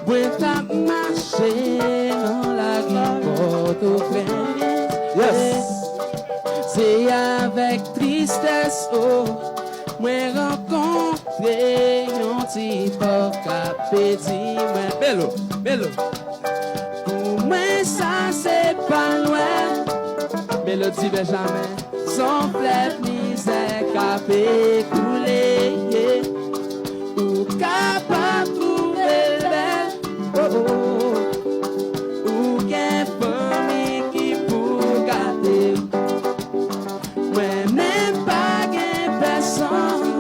Mwen tap mache nan la porte au Prince. Yes. C'est avec tristesse, oh, mwen rencontre yon ti pop kapeti mwen. Bello, bello. Pour moi ça c'est pas loin. Mélodie Benjamin, son fleuve misère capé coulé. Ou capable trouver belle, oh oh. Ou qu'un famille qui pour garder. Moi même pas qu'un personne.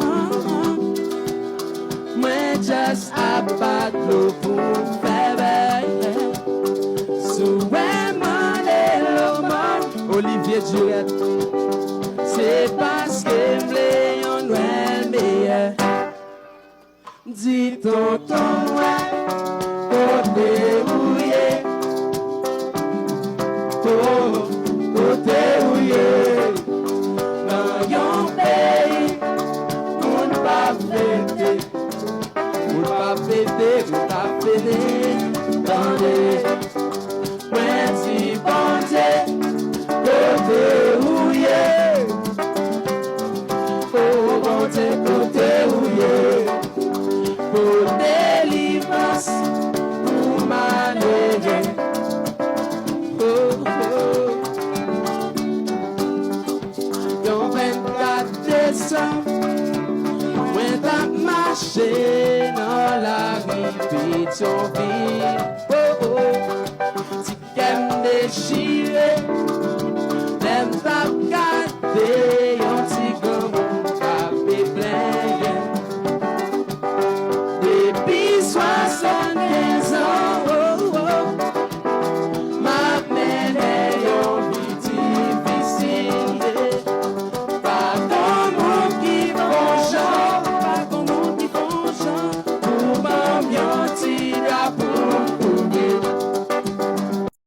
Moi just a pas de pour faire belle. Olivier Durette, c'est parce que m'lé yon Noël meilleur. Dis tonton, côté ouye, côté ouye, dans yon pays, moun pa fêter, moun pa fêter, moun pa fêter, dans les, mwen si bon Dieu. Côté ouye, oh monte côté ouye, pour délivrance, pour manéger, oh oh. Yon 24 décembre, mwen tap marché dans la rue Pétionville, oh oh. Ti kem de chi